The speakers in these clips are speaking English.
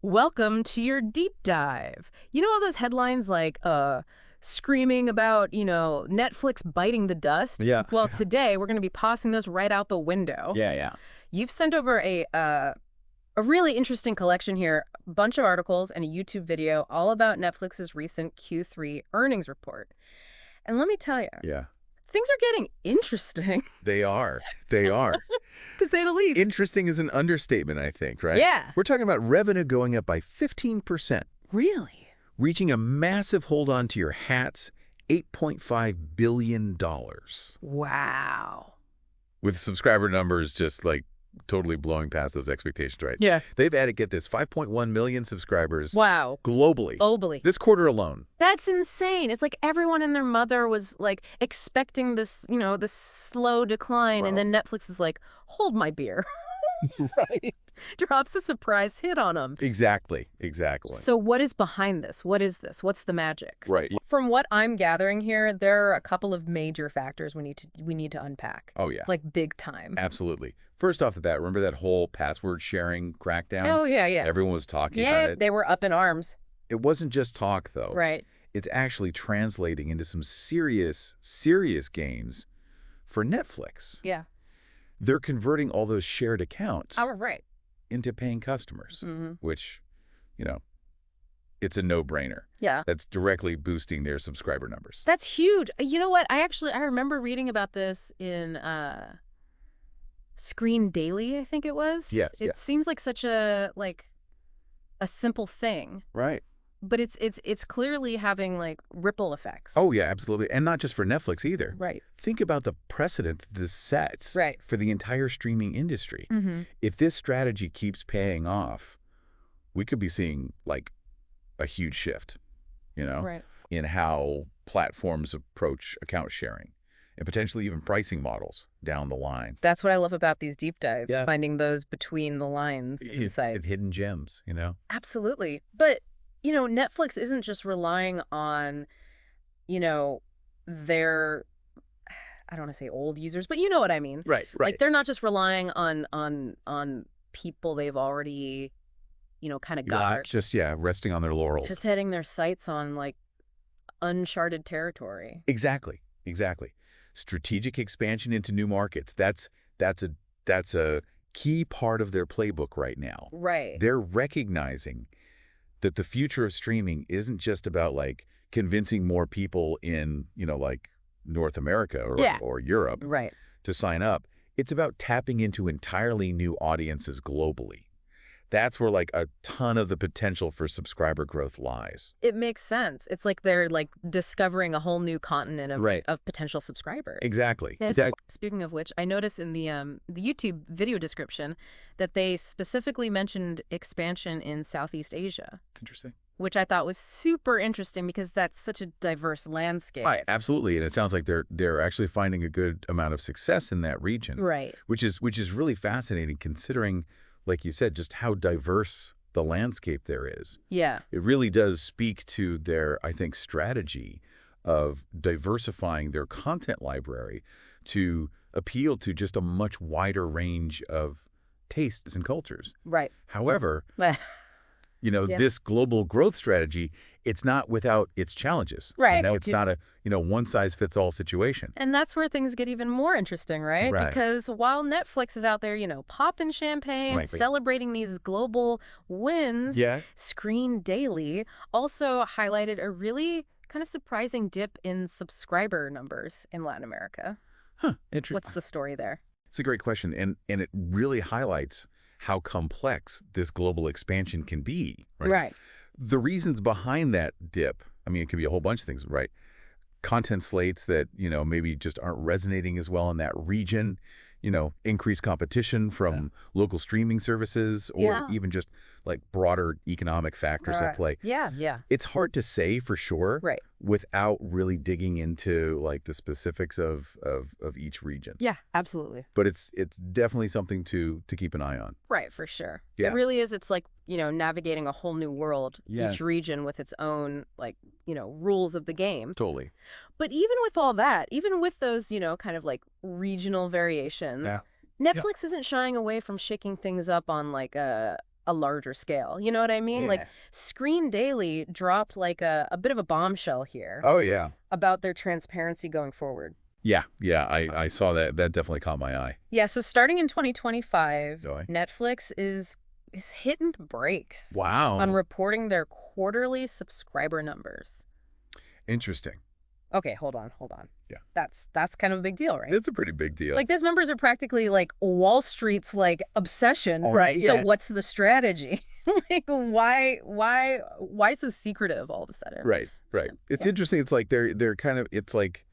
Welcome to your deep dive. You know all those headlines like screaming about, Netflix biting the dust? Yeah. Well, today we're going to be passing those right out the window. Yeah. You've sent over a really interesting collection here, a bunch of articles and a YouTube video all about Netflix's recent Q3 earnings report. And let me tell you, Yeah. things are getting interesting, They are. They are. to say the least. Interesting is an understatement, I think, right? Yeah. We're talking about revenue going up by 15%, Really? reaching a massive hold on to your hats, $8.5 billion. Wow. With subscriber numbers just like totally blowing past those expectations, right? Yeah. They've added, get this, 5.1 million subscribers Wow. globally. Globally. This quarter alone. That's insane. It's like everyone and their mother was like expecting this, this slow decline. And then Netflix is like, hold my beer. Right. Drops a surprise hit on them. Exactly. So what is behind this? What is this? What's the magic? Right. From what I'm gathering here, there are a couple of major factors we need to unpack. Oh, yeah. Like big time. Absolutely. First off the bat, remember that whole password sharing crackdown? Oh, yeah. Everyone was talking Yeah, about it. they were up in arms. It wasn't just talk, though. Right. It's actually translating into some serious gains for Netflix. Yeah. They're converting all those shared accounts Oh, right. into paying customers, Mm-hmm. which, it's a no-brainer. Yeah. That's directly boosting their subscriber numbers. That's huge. You know what? I remember reading about this in Screen Daily, I think it was. Yes. It seems like such a simple thing, Right. but it's clearly having like ripple effects. Oh, yeah, absolutely. And not just for Netflix either. Right. Think about the precedent this sets Right. for the entire streaming industry. Mm-hmm. If this strategy keeps paying off, we could be seeing like a huge shift, Right. in how platforms approach account sharing and potentially even pricing models down the line. That's what I love about these deep dives, Yeah. finding those between the lines And insights. hidden gems, Absolutely. But, Netflix isn't just relying on, their, I don't want to say old users, but you know what I mean. Right. Like they're not just relying on people they've already, kind of got. Just, resting on their laurels. Just setting their sights on like uncharted territory. Exactly. Strategic expansion into new markets. That's a key part of their playbook right now. Right. They're recognizing that the future of streaming isn't just about like convincing more people in, like North America or Europe Right. to sign up. It's about tapping into entirely new audiences globally. That's where like a ton of the potential for subscriber growth lies. It makes sense. It's like they're like discovering a whole new continent of, Right. of potential subscribers. Exactly. Speaking of which, I noticed in the YouTube video description that they specifically mentioned expansion in Southeast Asia, Interesting. which I thought was super interesting because that's such a diverse landscape. Right, absolutely. And it sounds like they're actually finding a good amount of success in that region. Right. Which is really fascinating considering, like you said, just how diverse the landscape there is. Yeah. It really does speak to their, I think, strategy of diversifying their content library to appeal to just a much wider range of tastes and cultures. Right. However, Yeah. this global growth strategy, it's not without its challenges. Right. It's not a, one-size-fits-all situation. And that's where things get even more interesting, right? Right. Because while Netflix is out there, popping champagne, Right. celebrating these global wins, Yeah. Screen Daily also highlighted a really kind of surprising dip in subscriber numbers in Latin America. Huh. Interesting. What's the story there? It's a great question. And it really highlights how complex this global expansion can be. Right. The reasons behind that dip, I mean, it could be a whole bunch of things, right? Content slates that, maybe just aren't resonating as well in that region, increased competition from local streaming services or even just like broader economic factors at play. Yeah. It's hard to say for sure Right. without really digging into like the specifics of each region. Yeah, absolutely. But it's definitely something to keep an eye on. Right, for sure. Yeah. It really is. It's like, navigating a whole new world, Yeah. each region with its own, like, rules of the game. Totally. But even with all that, even with those, kind of like regional variations, Yeah. Netflix isn't shying away from shaking things up on like a a larger scale. You know what I mean? Like Screen Daily dropped like a bit of a bombshell here. Oh, yeah. About their transparency going forward. Yeah, I saw that. That definitely caught my eye. Yeah, so starting in 2025, Netflix is hitting the brakes. Wow. On reporting their quarterly subscriber numbers. Interesting. Okay, hold on. Yeah. That's kind of a big deal, right? It's a pretty big deal. Like, those numbers are practically like Wall Street's like obsession. Right. So what's the strategy? Like, why so secretive all of a sudden? Right. It's interesting. It's like they're kind of, it's like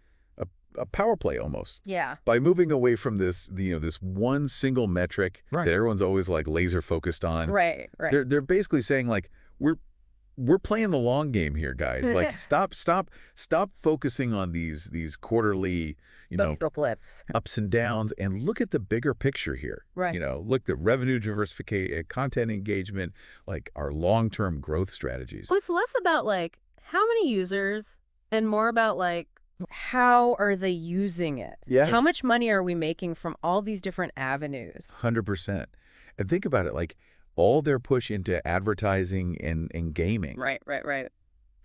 a power play almost. Yeah. By moving away from this, this one single metric that everyone's always like laser focused on. Right. They're basically saying like, we're playing the long game here, guys. Like, stop focusing on these quarterly, blips, ups and downs, and look at the bigger picture here. Right. Look at revenue diversification, content engagement, like our long-term growth strategies. Well, it's less about like how many users and more about like how are they using it? Yeah. How much money are we making from all these different avenues? 100%. And think about it, like all their push into advertising and gaming. Right.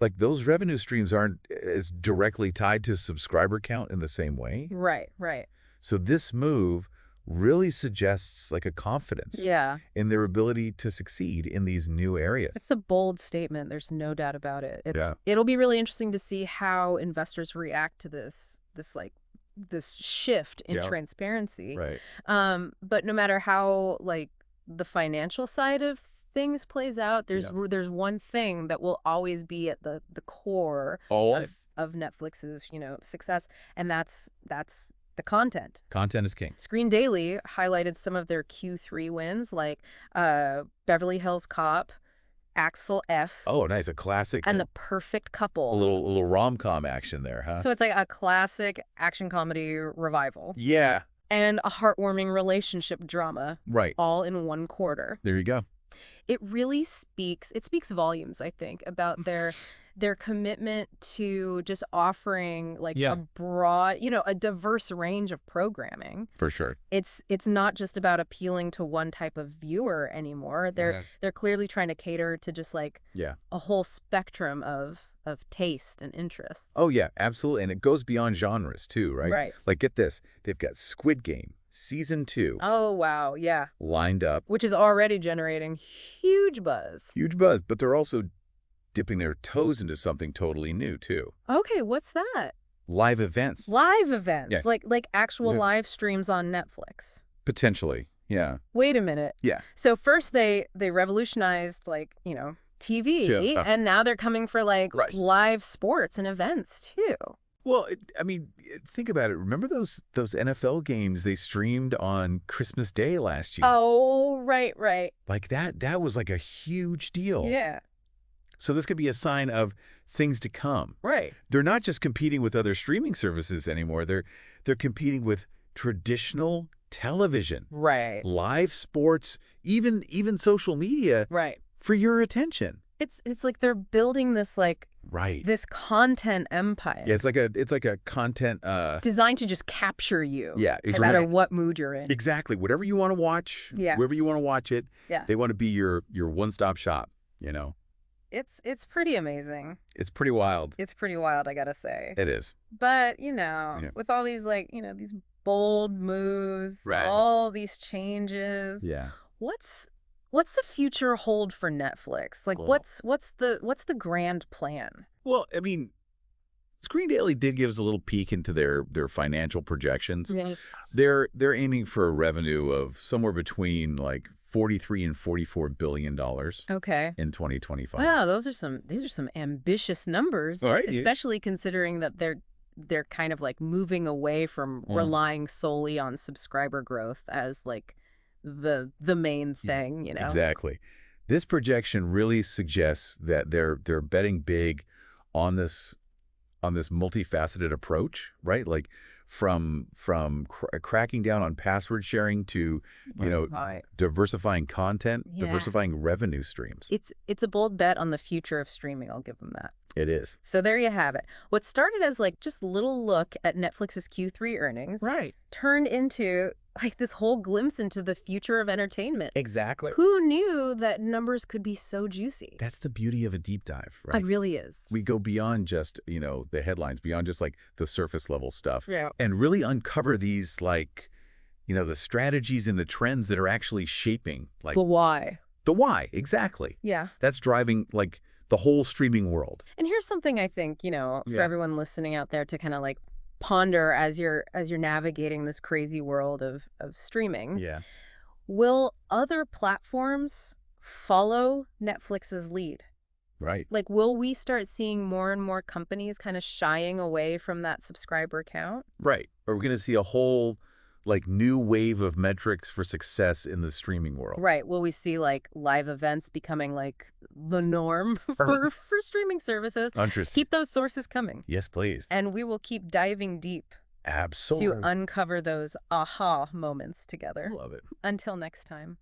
Like those revenue streams aren't as directly tied to subscriber count in the same way. Right. So this move really suggests like a confidence in their ability to succeed in these new areas. It's a bold statement. There's no doubt about it. It'll be really interesting to see how investors react to this shift in transparency. Right. But no matter how like the financial side of things plays out, there's one thing that will always be at the core of Netflix's success, and that's the content. Content is king. Screen Daily highlighted some of their Q3 wins, like Beverly Hills Cop, Axel F. Oh, nice, a classic. And The Perfect Couple. A little rom-com action there, huh? So it's like a classic action comedy revival. Yeah. And a heartwarming relationship drama. Right. All in one quarter. There you go. It really speaks volumes, I think, about their commitment to just offering like a broad, a diverse range of programming. For sure. It's not just about appealing to one type of viewer anymore. They're clearly trying to cater to just like a whole spectrum of taste and interests. Oh yeah, absolutely. And it goes beyond genres too, right? Right. Like get this, they've got Squid Game Season 2. Oh, wow. Yeah. Lined up. Which is already generating huge buzz. Huge buzz. But they're also dipping their toes into something totally new, too. Okay, what's that? Live events. Live events. Yeah. Like actual live streams on Netflix. Potentially, yeah. Wait a minute. Yeah. So first they revolutionized, like, TV, and now they're coming for, like, live sports and events, too. Well, I mean, think about it. Remember those NFL games they streamed on Christmas Day last year? Oh, right. Like that was like a huge deal. Yeah. So this could be a sign of things to come. Right. They're not just competing with other streaming services anymore. They're competing with traditional television. Right. Live sports, even social media. Right. For your attention. It's like they're building this this content empire. Yeah, it's like a content designed to just capture you. Yeah, exactly. No matter what mood you're in. Exactly. Whatever you want to watch, wherever you want to watch it. Yeah. They want to be your one-stop shop, It's pretty amazing. It's pretty wild. It's pretty wild, I gotta say. It is. But, with all these these bold moves, all these changes. Yeah. What's the future hold for Netflix? Like, what's the grand plan? Well, I mean, Screen Daily did give us a little peek into their financial projections. Yeah. They're aiming for a revenue of somewhere between like $43 and $44 billion. Okay. In 2025. Wow, these are some ambitious numbers. All right. Especially considering that they're kind of like moving away from relying solely on subscriber growth as like the main thing, Exactly. This projection really suggests that they're betting big on this multifaceted approach, right? Like from cracking down on password sharing to diversifying content, diversifying revenue streams. It's a bold bet on the future of streaming. I'll give them that. It is. So there you have it. What started as like just a little look at Netflix's Q3 earnings turned into like this whole glimpse into the future of entertainment. Exactly. Who knew that numbers could be so juicy? That's the beauty of a deep dive, right? It really is. We go beyond just, the headlines, beyond just like the surface level stuff. Yeah. And really uncover these like, the strategies and the trends that are actually shaping like the why. The why, exactly. Yeah. That's driving like the whole streaming world. And here's something I think, for everyone listening out there to kind of like ponder as you're navigating this crazy world of streaming. Yeah. Will other platforms follow Netflix's lead? Right. Like, will we start seeing more and more companies kind of shying away from that subscriber count? Right. Are we going to see a whole like new wave of metrics for success in the streaming world? Right. Will we see like live events becoming like the norm for streaming services? Interesting. Keep those sources coming. Yes, please. And we will keep diving deep. Absolutely. To uncover those aha moments together. I love it. Until next time.